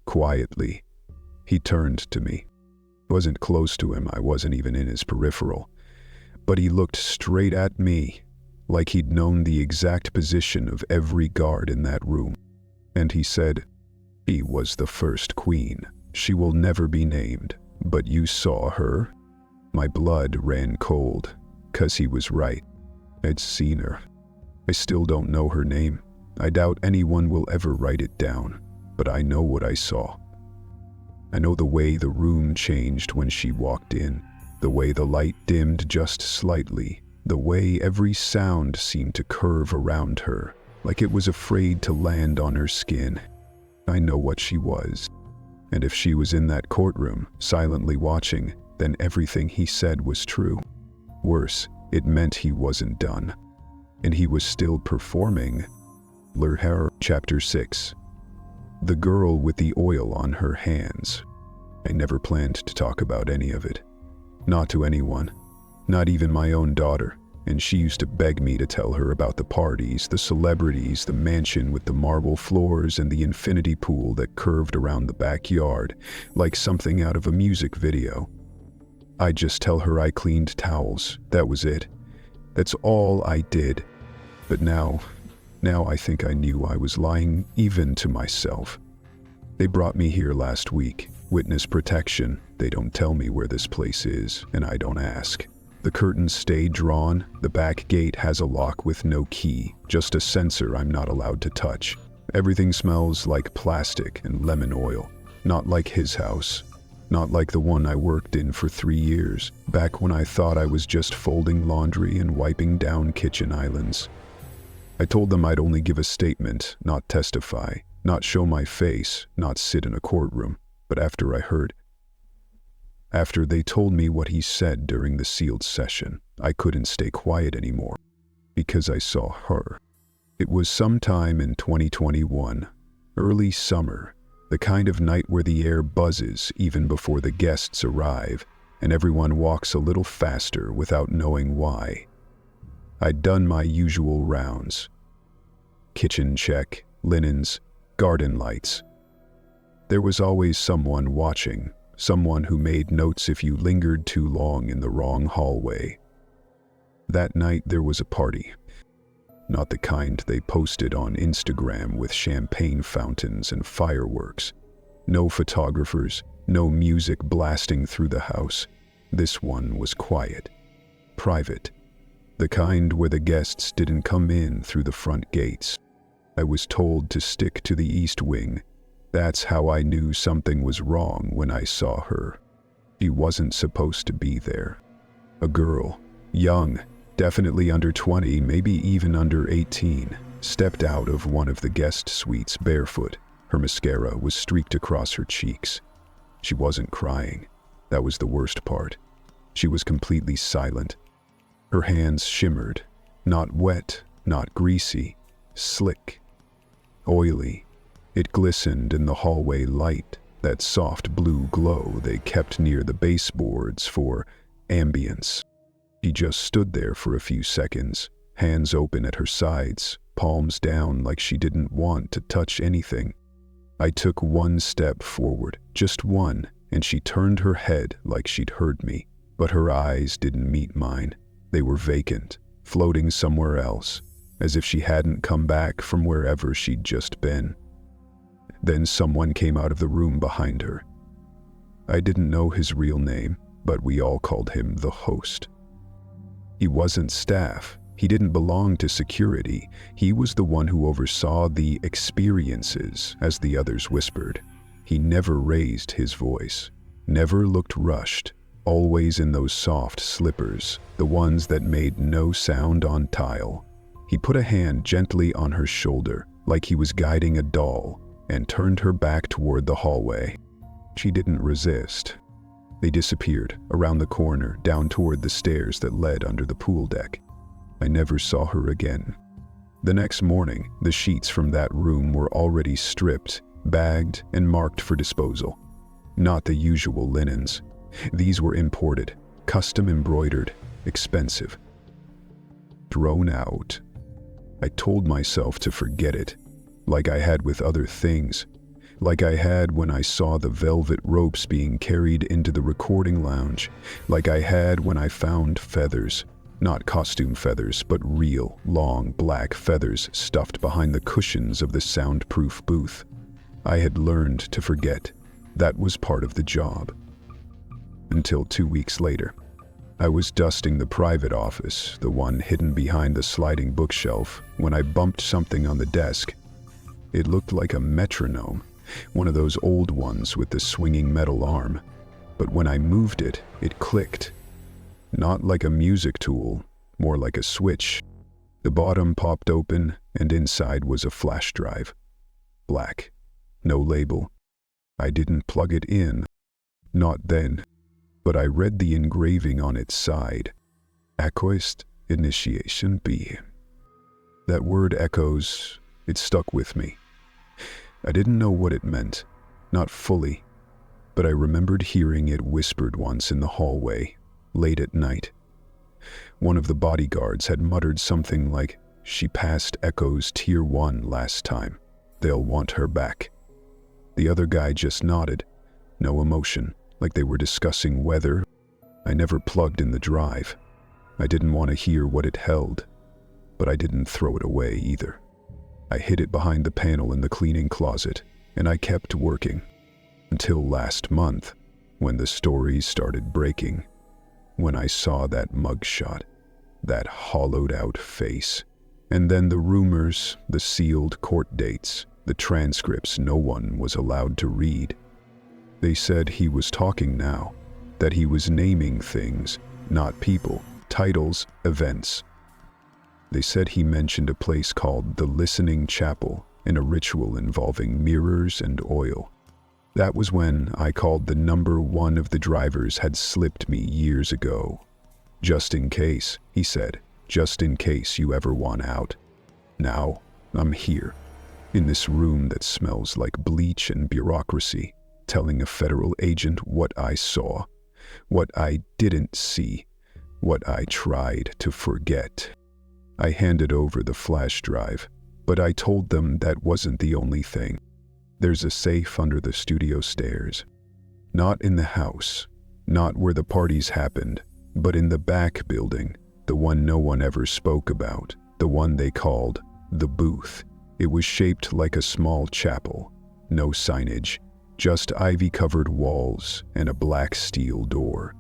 [SPEAKER 1] quietly, he turned to me. I wasn't close to him, I wasn't even in his peripheral. But he looked straight at me, like he'd known the exact position of every guard in that room. And he said, "She was the first queen. She will never be named. But you saw her?" My blood ran cold, 'cause he was right. I'd seen her. I still don't know her name. I doubt anyone will ever write it down, but I know what I saw. I know the way the room changed when she walked in, the way the light dimmed just slightly, the way every sound seemed to curve around her, like it was afraid to land on her skin. I know what she was. And if she was in that courtroom, silently watching, then everything he said was true. Worse, it meant he wasn't done. And he was still performing. Chapter 6. The girl with the oil on her hands. I never planned to talk about any of it. Not to anyone. Not even my own daughter. And she used to beg me to tell her about the parties, the celebrities, the mansion with the marble floors, and the infinity pool that curved around the backyard, like something out of a music video. I'd just tell her I cleaned towels. That was it. That's all I did. But now I think I knew I was lying even to myself. They brought me here last week. Witness protection. They don't tell me where this place is, and I don't ask. The curtains stay drawn. The back gate has a lock with no key, just a sensor I'm not allowed to touch. Everything smells like plastic and lemon oil. Not like his house. Not like the one I worked in for 3 years, back when I thought I was just folding laundry and wiping down kitchen islands. I told them I'd only give a statement, not testify, not show my face, not sit in a courtroom. But after they told me what he said during the sealed session, I couldn't stay quiet anymore, because I saw her. It was sometime in 2021, early summer, the kind of night where the air buzzes even before the guests arrive, and everyone walks a little faster without knowing why. I'd done my usual rounds. Kitchen check, linens, garden lights. There was always someone watching, someone who made notes if you lingered too long in the wrong hallway. That night there was a party. Not the kind they posted on Instagram with champagne fountains and fireworks. No photographers, no music blasting through the house. This one was quiet, private. The kind where the guests didn't come in through the front gates. I was told to stick to the east wing. That's how I knew something was wrong when I saw her. She wasn't supposed to be there. A girl, young, definitely under 20, maybe even under 18, stepped out of one of the guest suites barefoot. Her mascara was streaked across her cheeks. She wasn't crying. That was the worst part. She was completely silent. Her hands shimmered, not wet, not greasy, slick, oily. It glistened in the hallway light, that soft blue glow they kept near the baseboards for ambience. She just stood there for a few seconds, hands open at her sides, palms down like she didn't want to touch anything. I took one step forward, just one, and she turned her head like she'd heard me, but her eyes didn't meet mine. They were vacant, floating somewhere else, as if she hadn't come back from wherever she'd just been. Then someone came out of the room behind her. I didn't know his real name, but we all called him the host. He wasn't staff. He didn't belong to security. He was the one who oversaw the experiences, as the others whispered. He never raised his voice, never looked rushed, always in those soft slippers, the ones that made no sound on tile. He put a hand gently on her shoulder, like he was guiding a doll, and turned her back toward the hallway. She didn't resist. They disappeared around the corner, down toward the stairs that led under the pool deck. I never saw her again. The next morning, the sheets from that room were already stripped, bagged, and marked for disposal. Not the usual linens. These were imported, custom embroidered, expensive. Thrown out. I told myself to forget it, like I had with other things, like I had when I saw the velvet ropes being carried into the recording lounge, like I had when I found feathers. Not costume feathers, but real, long, black feathers stuffed behind the cushions of the soundproof booth. I had learned to forget. That was part of the job. Until 2 weeks later, I was dusting the private office, the one hidden behind the sliding bookshelf, when I bumped something on the desk. It looked like a metronome, one of those old ones with the swinging metal arm. But when I moved it, it clicked. Not like a music tool, more like a switch. The bottom popped open, and inside was a flash drive. Black. No label. I didn't plug it in. Not then. But I read the engraving on its side. Echoist Initiation B. That word echoes, it stuck with me. I didn't know what it meant. Not fully. But I remembered hearing it whispered once in the hallway. Late at night. One of the bodyguards had muttered something like, "She passed Echo's Tier 1 last time. They'll want her back." The other guy just nodded. No emotion, like they were discussing weather. I never plugged in the drive. I didn't want to hear what it held, but I didn't throw it away either. I hid it behind the panel in the cleaning closet, and I kept working. Until last month, when the stories started breaking. When I saw that mugshot, that hollowed-out face, and then the rumors, the sealed court dates, the transcripts no one was allowed to read. They said he was talking now, that he was naming things, not people, titles, events. They said he mentioned a place called the Listening Chapel and a ritual involving mirrors and oil. That was when I called the number one of the drivers had slipped me years ago. "Just in case," he said, "just in case you ever want out." Now, I'm here, in this room that smells like bleach and bureaucracy, telling a federal agent what I saw, what I didn't see, what I tried to forget. I handed over the flash drive, but I told them that wasn't the only thing. There's a safe under the studio stairs. Not in the house, not where the parties happened, but in the back building, the one no one ever spoke about, the one they called the booth. It was shaped like a small chapel, no signage, just ivy-covered walls and a black steel door.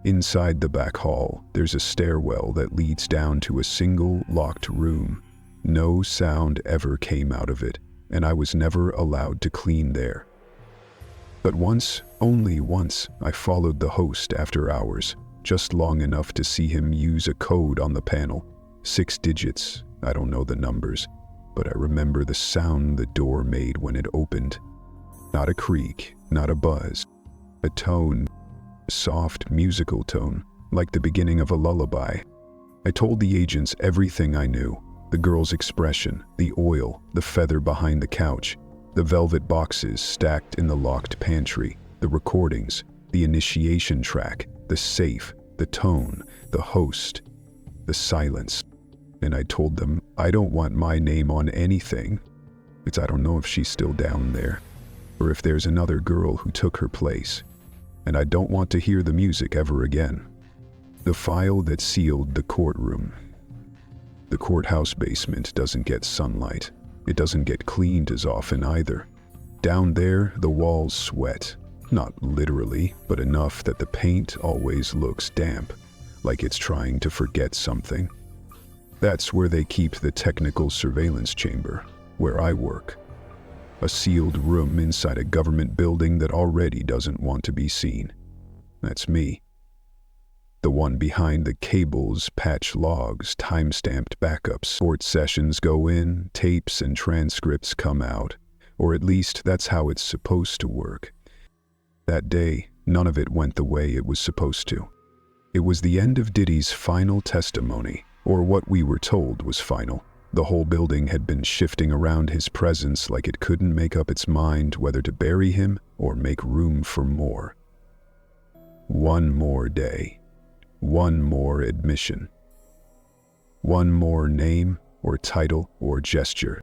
[SPEAKER 1] Inside the back hall, there's a stairwell that leads down to a single locked room. No sound ever came out of it, and I was never allowed to clean there. But once, only once, I followed the host after hours, just long enough to see him use a code on the panel. 6 digits, I don't know the numbers, but I remember the sound the door made when it opened. Not a creak, not a buzz, a tone, soft, musical tone, like the beginning of a lullaby. I told the agents everything I knew: the girl's expression, the oil, the feather behind the couch, the velvet boxes stacked in the locked pantry, the recordings, the initiation track, the safe, the tone, the host, the silence. And I told them, I don't want my name on anything. I don't know if she's still down there, or if there's another girl who took her place. And I don't want to hear the music ever again. The file that sealed the courtroom. The courthouse basement doesn't get sunlight. It doesn't get cleaned as often either. Down there, the walls sweat. Not literally, but enough that the paint always looks damp, like it's trying to forget something. That's where they keep the technical surveillance chamber, where I work. A sealed room inside a government building that already doesn't want to be seen. That's me. The one behind the cables, patch logs, time-stamped backups. Court sessions go in, tapes and transcripts come out. Or at least that's how it's supposed to work. That day, none of it went the way it was supposed to. It was the end of Diddy's final testimony, or what we were told was final. The whole building had been shifting around his presence like it couldn't make up its mind whether to bury him or make room for more. One more day. One more admission. One more name or title or gesture.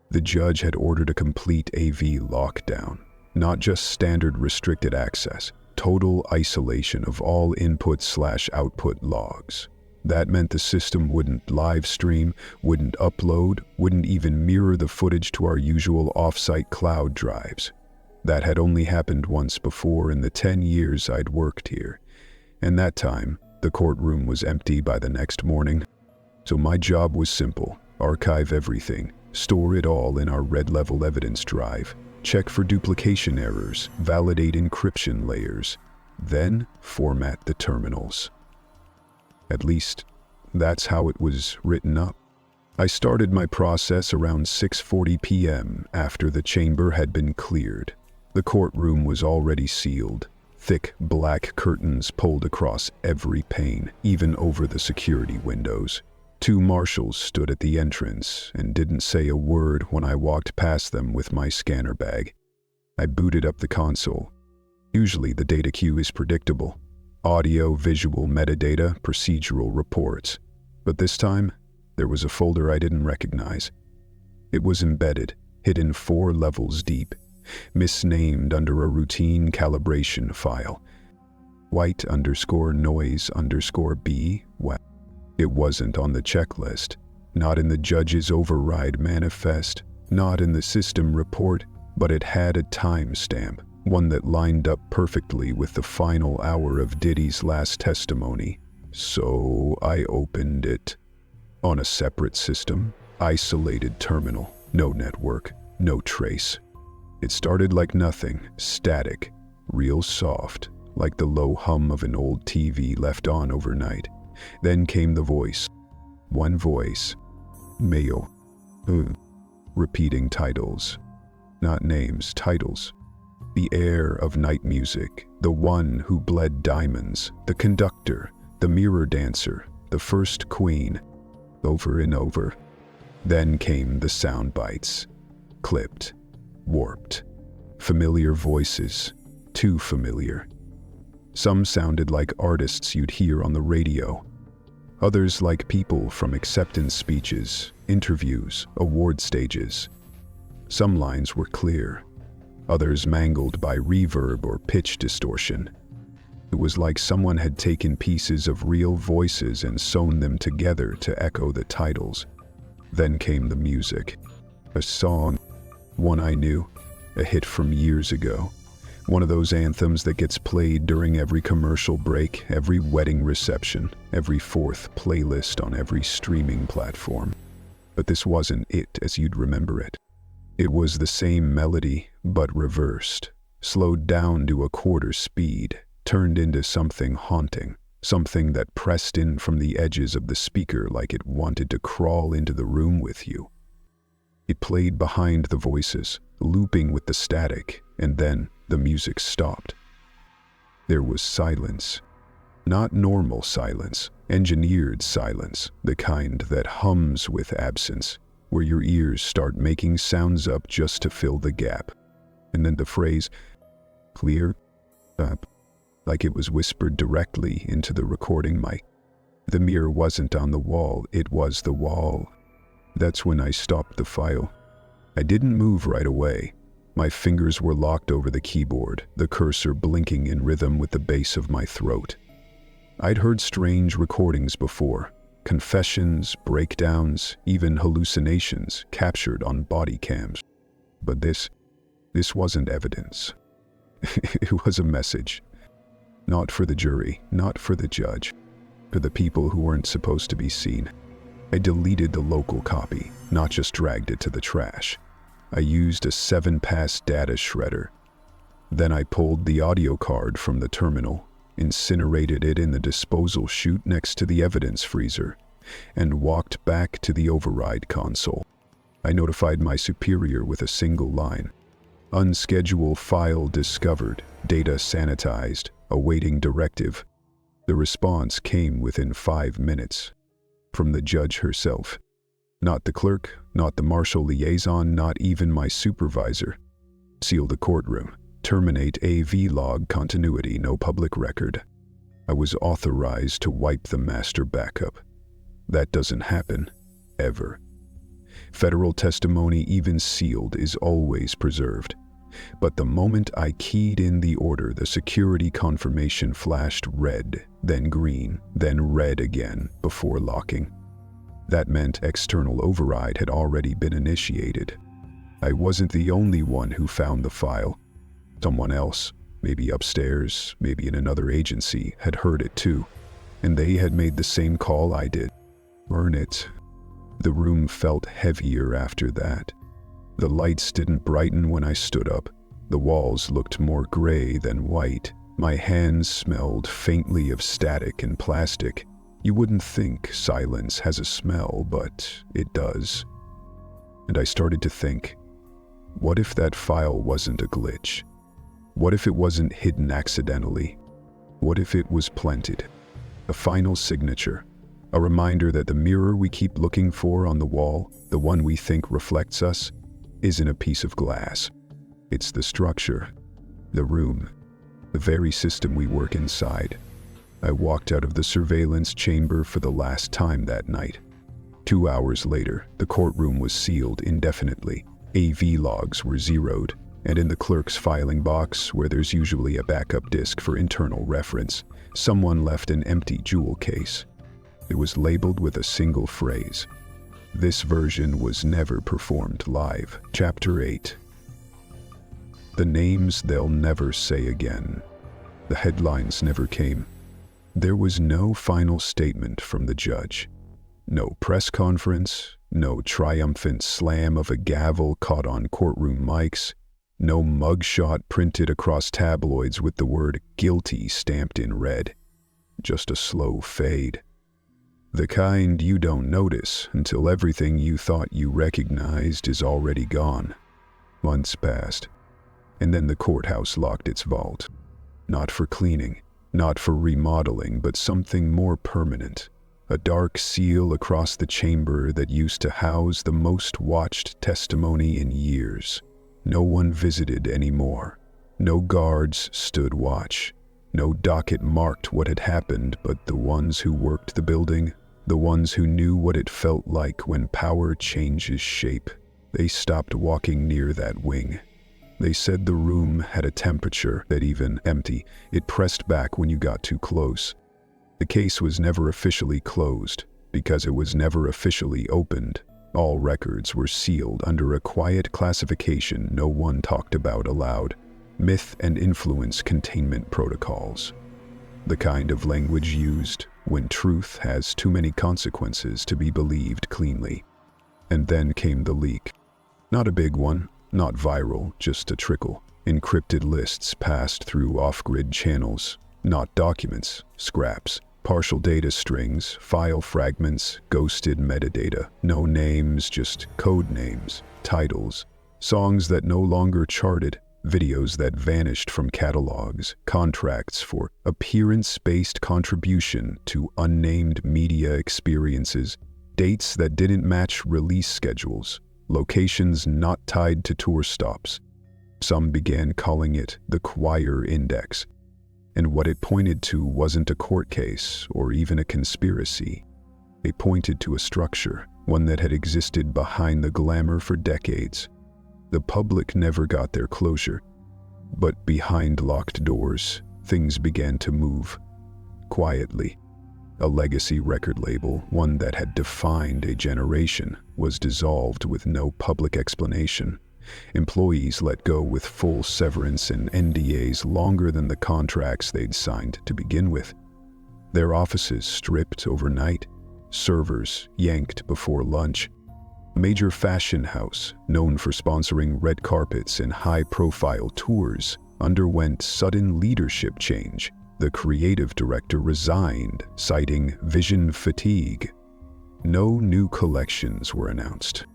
[SPEAKER 1] The judge had ordered a complete AV lockdown, not just standard restricted access, total isolation of all input/output logs. That meant the system wouldn't live stream, wouldn't upload, wouldn't even mirror the footage to our usual off-site cloud drives. That had only happened once before in the 10 years I'd worked here, and that time, the courtroom was empty by the next morning. So my job was simple: archive everything, store it all in our red-level evidence drive, check for duplication errors, validate encryption layers, then format the terminals. At least, that's how it was written up. I started my process around 6:40 p.m. after the chamber had been cleared. The courtroom was already sealed. Thick black curtains pulled across every pane, even over the security windows. 2 marshals stood at the entrance and didn't say a word when I walked past them with my scanner bag. I booted up the console. Usually the data queue is predictable. Audio, visual, metadata, procedural reports. But this time, there was a folder I didn't recognize. It was embedded, hidden 4 levels deep, misnamed under a routine calibration file. White_noise_B. Well, it wasn't on the checklist, not in the judge's override manifest, not in the system report, but it had a timestamp, one that lined up perfectly with the final hour of Diddy's last testimony. So I opened it. On a separate system, isolated terminal, no network, no trace. It started like nothing, static, real soft, like the low hum of an old TV left on overnight. Then came the voice. One voice. Male. Repeating titles. Not names, titles. The heir of night music, the one who bled diamonds, the conductor, the mirror dancer, the first queen. Over and over. Then came the sound bites. Clipped. Warped. Familiar voices. Too familiar. Some sounded like artists you'd hear on the radio. Others like people from acceptance speeches, interviews, award stages. Some lines were clear. Others mangled by reverb or pitch distortion. It was like someone had taken pieces of real voices and sewn them together to echo the titles. Then came the music. A song. One I knew. A hit from years ago. One of those anthems that gets played during every commercial break, every wedding reception, every 4th playlist on every streaming platform. But this wasn't it as you'd remember it. It was the same melody, but reversed, slowed down to a quarter speed, turned into something haunting, something that pressed in from the edges of the speaker like it wanted to crawl into the room with you. It played behind the voices, looping with the static, and then the music stopped. There was silence. Not normal silence, engineered silence, the kind that hums with absence, where your ears start making sounds up just to fill the gap. And then the phrase, clear, up, like it was whispered directly into the recording mic. The mirror wasn't on the wall, it was the wall. That's when I stopped the file. I didn't move right away. My fingers were locked over the keyboard, the cursor blinking in rhythm with the base of my throat. I'd heard strange recordings before, confessions, breakdowns, even hallucinations captured on body cams. But this wasn't evidence. It was a message. Not for the jury, not for the judge, for the people who weren't supposed to be seen. I deleted the local copy, not just dragged it to the trash. I used a 7-pass data shredder. Then I pulled the audio card from the terminal, incinerated it in the disposal chute next to the evidence freezer, and walked back to the override console. I notified my superior with a single line. Unscheduled file discovered, data sanitized, awaiting directive. The response came within 5 minutes. From the judge herself. Not the clerk, not the marshal liaison, not even my supervisor. Seal the courtroom. Terminate AV log continuity, no public record. I was authorized to wipe the master backup. That doesn't happen, ever. Federal testimony, even sealed, is always preserved. But the moment I keyed in the order, the security confirmation flashed red, then green, then red again before locking. That meant external override had already been initiated. I wasn't the only one who found the file. Someone else, maybe upstairs, maybe in another agency, had heard it too, and they had made the same call I did. Burn it. The room felt heavier after that. The lights didn't brighten when I stood up. The walls looked more gray than white. My hands smelled faintly of static and plastic. You wouldn't think silence has a smell, but it does. And I started to think, what if that file wasn't a glitch? What if it wasn't hidden accidentally? What if it was planted? A final signature. A reminder that the mirror we keep looking for on the wall, the one we think reflects us, isn't a piece of glass. It's the structure, the room, the very system we work inside. I walked out of the surveillance chamber for the last time that night. 2 hours later, the courtroom was sealed indefinitely. AV logs were zeroed, and in the clerk's filing box, where there's usually a backup disk for internal reference, someone left an empty jewel case. It was labeled with a single phrase. This version was never performed live. Chapter 8. The names they'll never say again. The headlines never came. There was no final statement from the judge. No press conference, no triumphant slam of a gavel caught on courtroom mics, no mugshot printed across tabloids with the word guilty stamped in red. Just a slow fade. The kind you don't notice until everything you thought you recognized is already gone. Months passed, and then the courthouse locked its vault. Not for cleaning, not for remodeling, but something more permanent. A dark seal across the chamber that used to house the most watched testimony in years. No one visited anymore. No guards stood watch. No docket marked what had happened, but the ones who worked the building, the ones who knew what it felt like when power changes shape, they stopped walking near that wing. They said the room had a temperature that even empty, it pressed back when you got too close. The case was never officially closed, because it was never officially opened. All records were sealed under a quiet classification no one talked about aloud. Myth and influence containment protocols. The kind of language used when truth has too many consequences to be believed cleanly. And then came the leak. Not a big one, not viral, just a trickle. Encrypted lists passed through off-grid channels, not documents, scraps, partial data strings, file fragments, ghosted metadata. No names, just code names, titles, songs that no longer charted, Videos that vanished from catalogs, contracts for appearance-based contribution to unnamed media experiences, dates that didn't match release schedules, locations not tied to tour stops. Some began calling it the Choir Index, and what it pointed to wasn't a court case or even a conspiracy. It pointed to a structure, one that had existed behind the glamour for decades. The public never got their closure, but behind locked doors, things began to move. Quietly, a legacy record label, one that had defined a generation, was dissolved with no public explanation. Employees let go with full severance and NDAs longer than the contracts they'd signed to begin with. Their offices stripped overnight, servers yanked before lunch. A major fashion house, known for sponsoring red carpets and high-profile tours, underwent sudden leadership change. The creative director resigned, citing vision fatigue. No new collections were announced.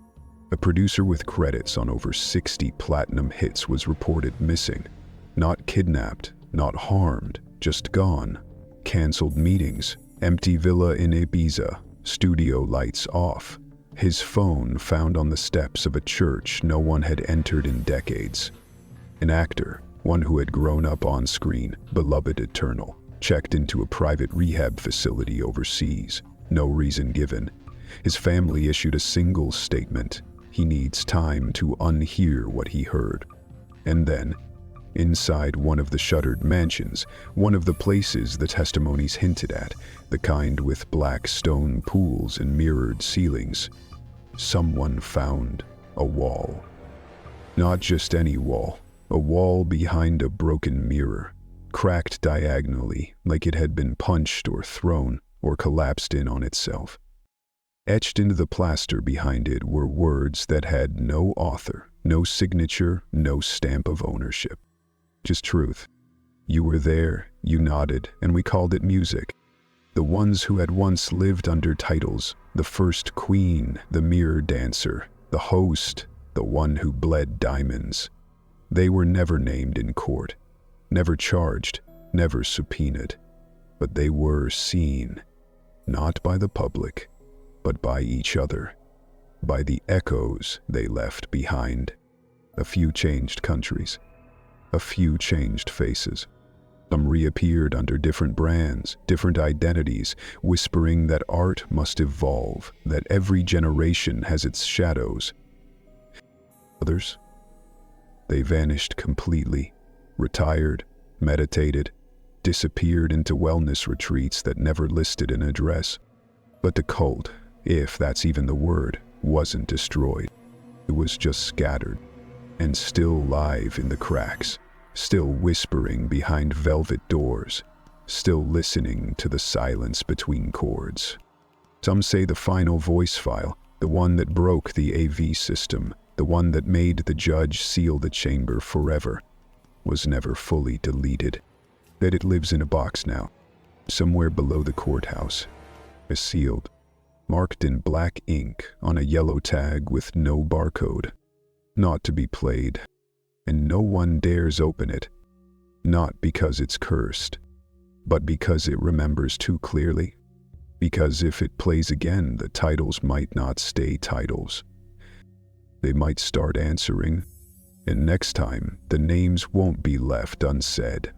[SPEAKER 1] A producer with credits on over 60 platinum hits was reported missing. Not kidnapped, not harmed, just gone. Cancelled meetings, empty villa in Ibiza, studio lights off. His phone found on the steps of a church no one had entered in decades. An actor, one who had grown up on screen, beloved eternal, checked into a private rehab facility overseas. No reason given. His family issued a single statement: he needs time to unhear what he heard. And then, inside one of the shuttered mansions, one of the places the testimonies hinted at, the kind with black stone pools and mirrored ceilings, someone found a wall. Not just any wall, a wall behind a broken mirror, cracked diagonally like it had been punched or thrown or collapsed in on itself. Etched into the plaster behind it were words that had no author, no signature, no stamp of ownership. Just truth. You were there, you nodded, and we called it music. The ones who had once lived under titles, the first queen, the mirror dancer, the host, the one who bled diamonds. They were never named in court, never charged, never subpoenaed, but they were seen, not by the public, but by each other, by the echoes they left behind. A few changed countries, a few changed faces. Some reappeared under different brands, different identities, whispering that art must evolve, that every generation has its shadows. Others, they vanished completely, retired, meditated, disappeared into wellness retreats that never listed an address. But the cult, if that's even the word, wasn't destroyed. It was just scattered, and still live in the cracks. Still whispering behind velvet doors, still listening to the silence between chords. Some say the final voice file, the one that broke the AV system, the one that made the judge seal the chamber forever, was never fully deleted. That it lives in a box now, somewhere below the courthouse, sealed, marked in black ink on a yellow tag with no barcode, not to be played. And no one dares open it, not because it's cursed, but because it remembers too clearly. Because if it plays again, the titles might not stay titles. They might start answering, and next time, the names won't be left unsaid.